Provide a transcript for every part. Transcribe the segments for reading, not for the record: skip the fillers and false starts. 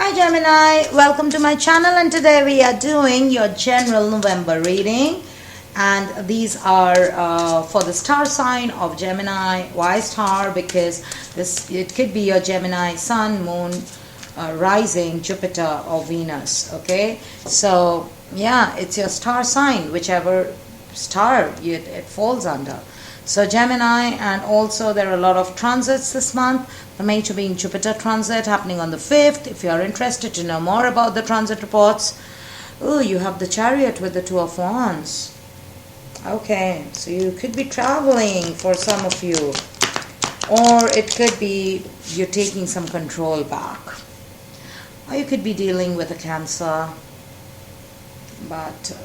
Hi Gemini, welcome to my channel, and today we are doing your general November reading, and these are for the star sign of Gemini. Why star? Because it could be your Gemini sun, moon, rising, Jupiter or Venus. Okay, so yeah, it's your star sign, whichever star it falls under. So Gemini, and also there are a lot of transits this month. The major being Jupiter transit happening on the 5th. If you are interested to know more about the transit reports, oh, you have the Chariot with the Two of Wands. Okay, so you could be traveling for some of you, or it could be you're taking some control back, or you could be dealing with a Cancer. But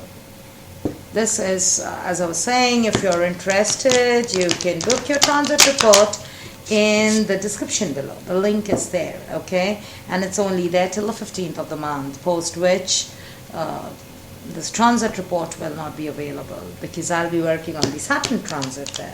this is, as I was saying, if you're interested, you can book your transit report in the description below. The link is there, okay? And it's only there till the 15th of the month, post which this transit report will not be available, because I'll be working on the Saturn transit then.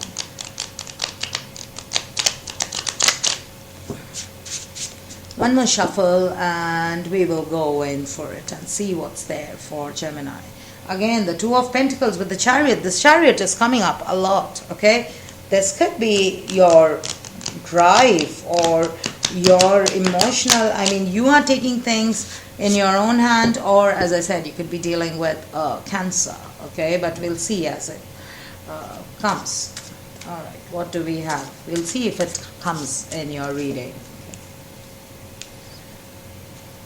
One more shuffle and we will go in for it and see what's there for Gemini. Again, the Two of Pentacles with the Chariot. This Chariot is coming up a lot, okay? This could be your drive or your emotional, you are taking things in your own hand, or as I said, you could be dealing with Cancer, okay? But we'll see as it comes. All right, what do we have? We'll see if it comes in your reading. Okay.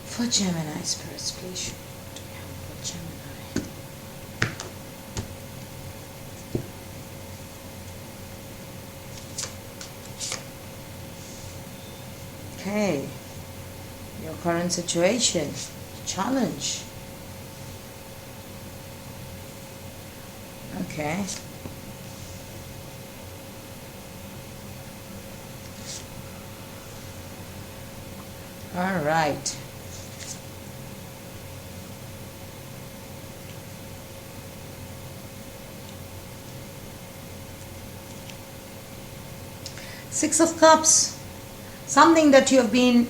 For Gemini, spirits, please. What do we have for Gemini? Okay, your current situation, challenge. Okay. All right. Six of Cups. Something that you have been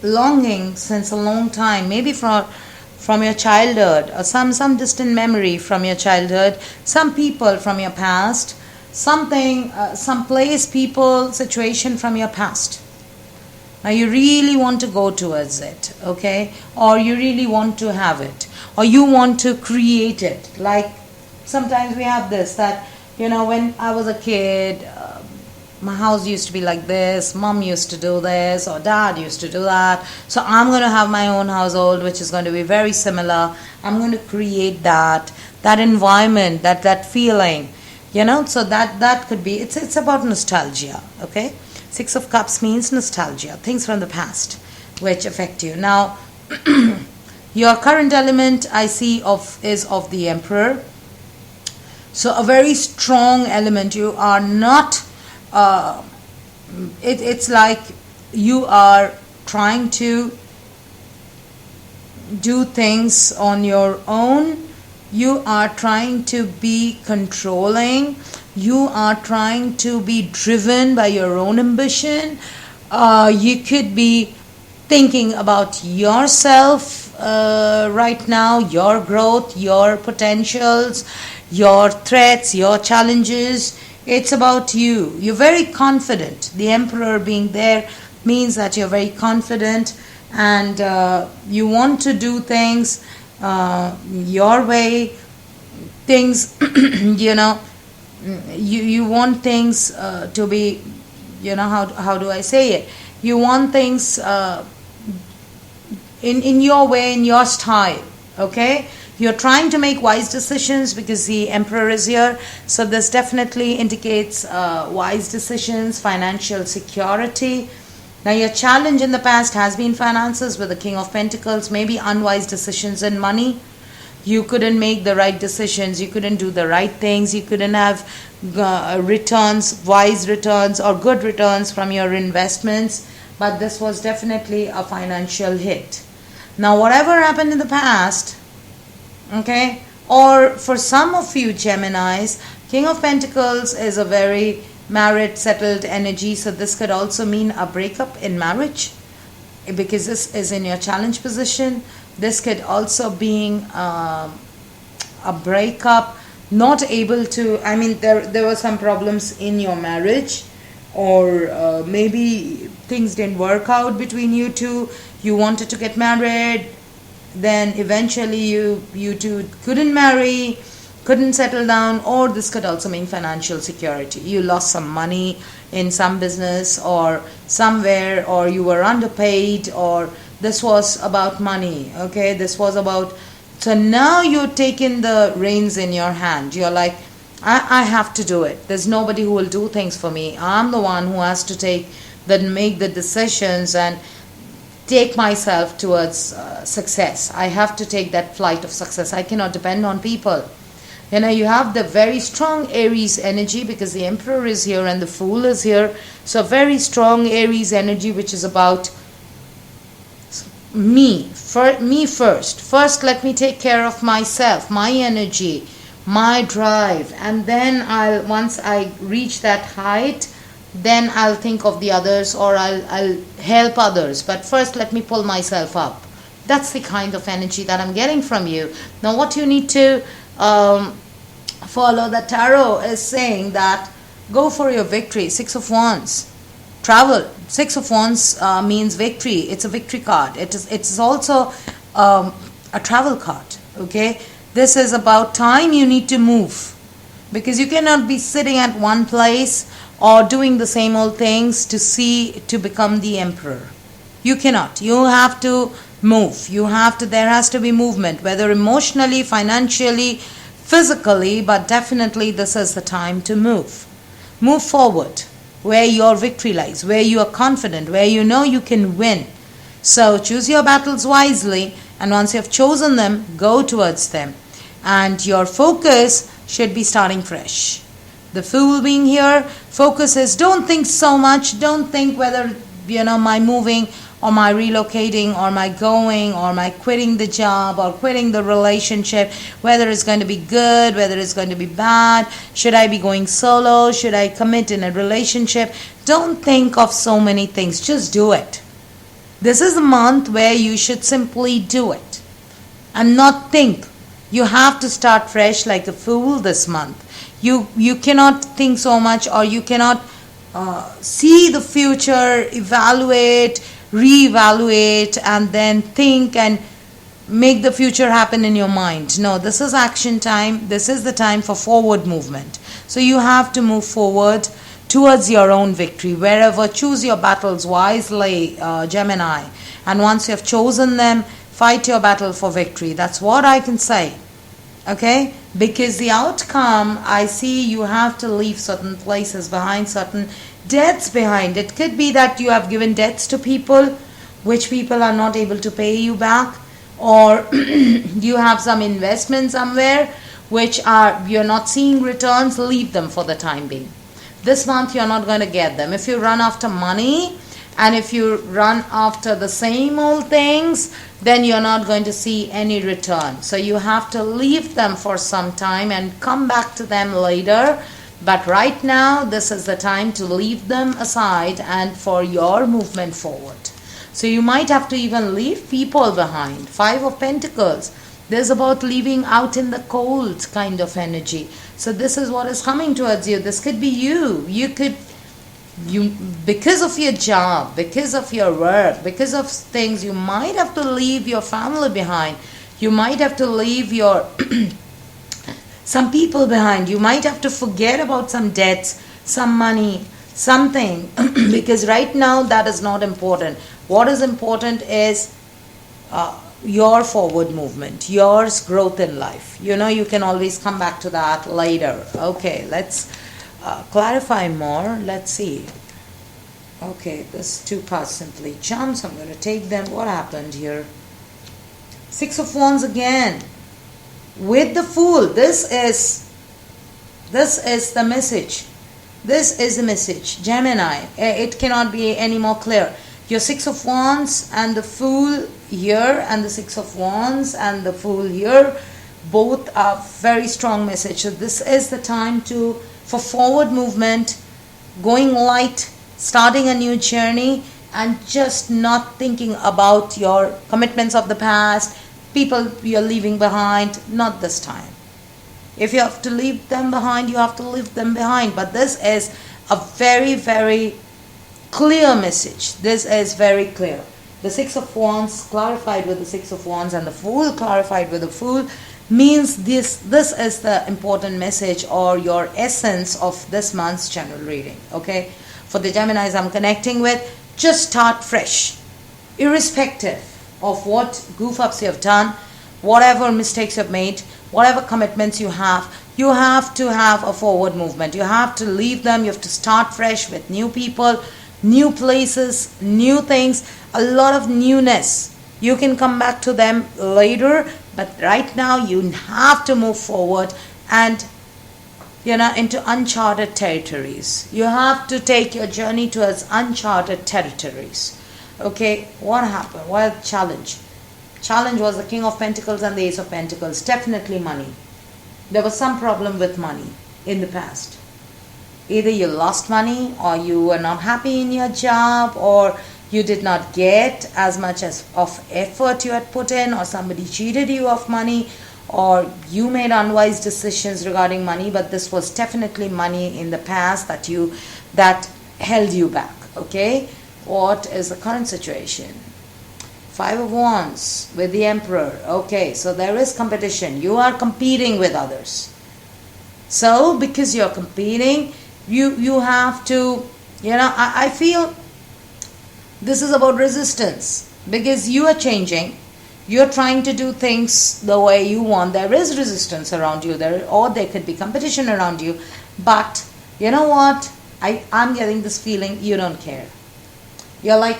longing since a long time, maybe from your childhood, or some distant memory from your childhood, some people from your past, something, some place, people, situation from your past. Now you really want to go towards it, okay? Or you really want to have it, or you want to create it. Like sometimes we have this, that, when I was a kid, my house used to be like this, mom used to do this, or dad used to do that. So I'm going to have my own household, which is going to be very similar. I'm going to create that environment, that feeling, so that could be, it's about nostalgia, okay? Six of Cups means nostalgia, things from the past which affect you. Now, your current element I see is of the Emperor. So a very strong element. You are not, it's like you are trying to do things on your own. You are trying to be controlling. You are trying to be driven by your own ambition. You could be thinking about yourself right now, your growth, your potentials, your threats, your challenges. It's about you. You're very confident. The Emperor being there means that you're very confident, and you want to do things your way. Things, you want things to be, how do I say it? You want things in your way, in your style, okay? You're trying to make wise decisions because the Emperor is here. So this definitely indicates wise decisions, financial security. Now your challenge in the past has been finances with the King of Pentacles, maybe unwise decisions in money. You couldn't make the right decisions. You couldn't do the right things. You couldn't have returns, wise returns or good returns from your investments. But this was definitely a financial hit. Now whatever happened in the past, okay, or for some of you Geminis, King of Pentacles is a very married, settled energy. So this could also mean a breakup in marriage. because this is in your challenge position. This could also being a breakup, not able to, I mean, there were some problems in your marriage, or maybe things didn't work out between you two. You wanted to get married, then eventually you two couldn't marry, couldn't settle down. Or this could also mean financial security. You lost some money in some business or somewhere, or you were underpaid, or this was about money. Okay, this was about, so now you're taking the reins in your hand. You're like, I have to do it. There's nobody who will do things for me. I'm the one who has to make the decisions and take myself towards success. I have to take that flight of success. I cannot depend on people. You have the very strong Aries energy, because the Emperor is here and the Fool is here. So very strong Aries energy, which is about me first. First, let me take care of myself, my energy, my drive, and then once I reach that height, then I'll think of the others, or I'll help others. But first, let me pull myself up. That's the kind of energy that I'm getting from you. Now, what you need to follow, the tarot is saying that go for your victory. 6 of Wands. Travel. 6 of Wands means victory. It's a victory card. It's also a travel card. Okay, this is about time you need to move, because you cannot be sitting at one place or doing the same old things to become the Emperor. You cannot. You have to move. There has to be movement, whether emotionally, financially, physically, but definitely this is the time to move. Move forward, where your victory lies, where you are confident, where you know you can win. So choose your battles wisely, and once you have chosen them, go towards them. And your focus should be starting fresh. The Fool being here, focus is, don't think so much. Don't think whether, my moving or my relocating or my going or my quitting the job or quitting the relationship, whether it's going to be good, whether it's going to be bad. Should I be going solo? Should I commit in a relationship? Don't think of so many things. Just do it. This is a month where you should simply do it and not think. You have to start fresh like a Fool this month. You cannot think so much, or you cannot see the future, evaluate, reevaluate, and then think and make the future happen in your mind. No, this is action time. This is the time for forward movement. So you have to move forward towards your own victory. Wherever, choose your battles wisely, Gemini. And once you have chosen them, fight your battle for victory. That's what I can say. Okay? Because the outcome, I see you have to leave certain places behind, certain debts behind. It could be that you have given debts to people, which people are not able to pay you back. Or you have some investment somewhere, which you're not seeing returns. Leave them for the time being. This month you're not going to get them. If you run after money, and if you run after the same old things, then you're not going to see any return. So you have to leave them for some time and come back to them later. But right now, this is the time to leave them aside and for your movement forward. So you might have to even leave people behind. 5 of Pentacles. There's about leaving out in the cold kind of energy. So this is what is coming towards you. This could be you. Because of your job, because of your work, because of things, you might have to leave your family behind. You might have to leave your some people behind. You might have to forget about some debts, some money, something, because right now that is not important. What is important is your forward movement, your growth in life. You can always come back to that later. Okay, let's clarify more. Let's see. Okay, this 2 cards simply jumps. I'm going to take them. What happened here? 6 of Wands again. With the Fool. This is the message. This is the message. Gemini. It cannot be any more clear. Your 6 of Wands and the Fool here, and the 6 of Wands and the Fool here, both are very strong message. So this is the time for forward movement, going light, starting a new journey, and just not thinking about your commitments of the past, people you're leaving behind. Not this time. If you have to leave them behind, you have to leave them behind. But this is a very, very clear message. This is very clear. The Six of Wands clarified with the Six of Wands and the Fool clarified with the Fool means this is the important message or your essence of this month's general reading. Okay, for the Geminis I'm connecting with, just start fresh, irrespective of what goof ups you have done, whatever mistakes you've made, whatever commitments you have to have a forward movement. You have to leave them. You have to start fresh with new people, new places, new things, a lot of newness. You can come back to them later, but right now you have to move forward and into uncharted territories. You have to take your journey towards uncharted territories. Okay, what happened? What challenge? Challenge was the King of Pentacles and the Ace of Pentacles. Definitely money. There was some problem with money in the past. Either you lost money, or you were not happy in your job, or you did not get as much as of effort you had put in, or somebody cheated you of money, or you made unwise decisions regarding money. But this was definitely money in the past that held you back. Okay, what is the current situation? Five of Wands with the Emperor. Okay, so there is competition. You are competing with others. So because you're competing, you have to, I feel this is about resistance, because you are changing. You're trying to do things the way you want. There is resistance around you there, or there could be competition around you. But you know what? I'm getting this feeling you don't care. You're like,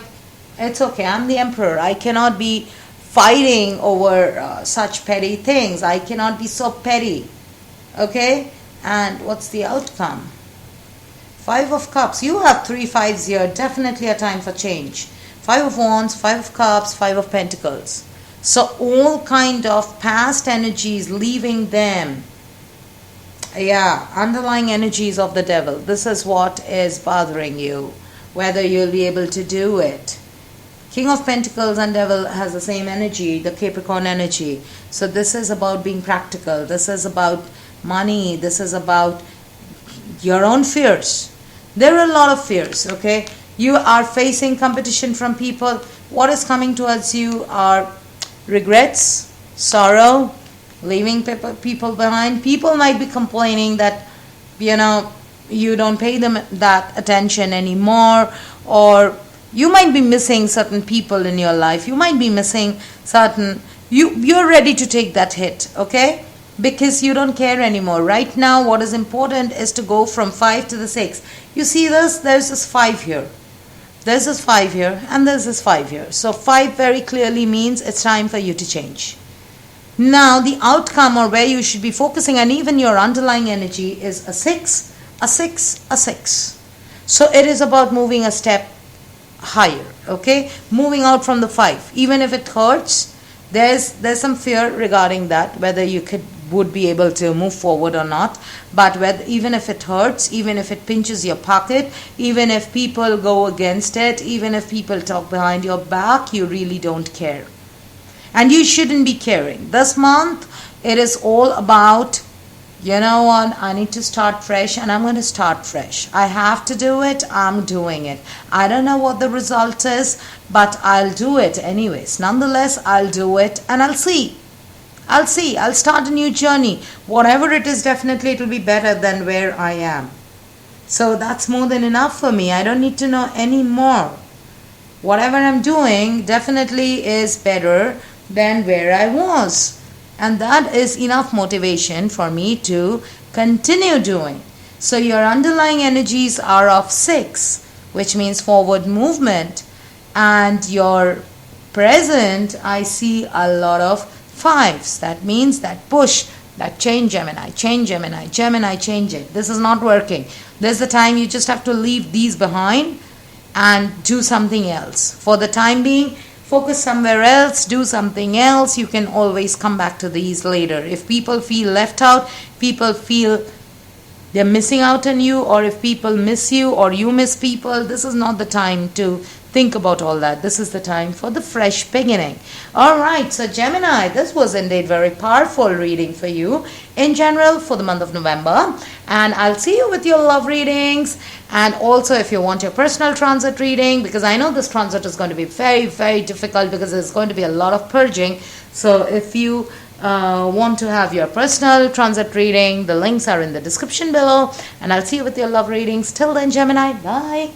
it's okay, I'm the Emperor. I cannot be fighting over such petty things. I cannot be so petty. Okay? And what's the outcome? Five of Cups. You have 3 5s here. Definitely a time for change. Five of Wands, Five of Cups, Five of Pentacles. So all kind of past energies, leaving them. Yeah, underlying energies of the devil. This is what is bothering you. Whether you'll be able to do it. King of Pentacles and Devil has the same energy, the Capricorn energy. So this is about being practical. This is about money. This is about your own fears. There are a lot of fears, okay? You are facing competition from people. What is coming towards you are regrets, sorrow, leaving people behind. People might be complaining that, you don't pay them that attention anymore, or you might be missing certain people in your life. You might be missing you're ready to take that hit, okay? Because you don't care anymore. Right now, what is important is to go from 5 to the 6. You see this? There's this 5 here. There's this 5 here, and there's this 5 here. So 5 very clearly means it's time for you to change. Now, the outcome, or where you should be focusing, and even your underlying energy, is a 6, a 6, a 6. So it is about moving a step higher, okay? Moving out from the 5. Even if it hurts, there's some fear regarding that, whether you would be able to move forward or not. But even if it hurts, even if it pinches your pocket, even if people go against it, even if people talk behind your back, you really don't care. And you shouldn't be caring. This month, it is all about, you know what, I need to start fresh, and I'm going to start fresh. I have to do it. I'm doing it. I don't know what the result is, but I'll do it anyways. Nonetheless, I'll do it, and I'll see. I'll start a new journey. Whatever it is, definitely it will be better than where I am. So that's more than enough for me. I don't need to know any more. Whatever I'm doing definitely is better than where I was. And that is enough motivation for me to continue doing. So your underlying energies are of 6, which means forward movement. And your present, I see a lot of 5s. That means that push, that change Gemini, Gemini, change it. This is not working. There's the time you just have to leave these behind and do something else. For the time being, focus somewhere else, do something else. You can always come back to these later. If people feel left out, people feel they're missing out on you, or if people miss you or you miss people, this is not the time to think about all that. This is the time for the fresh beginning. All right, so Gemini, this was indeed very powerful reading for you in general for the month of November. And I'll see you with your love readings. And also if you want your personal transit reading, because I know this transit is going to be very, very difficult because there's going to be a lot of purging. So if you want to have your personal transit reading, the links are in the description below. And I'll see you with your love readings. Till then, Gemini, bye.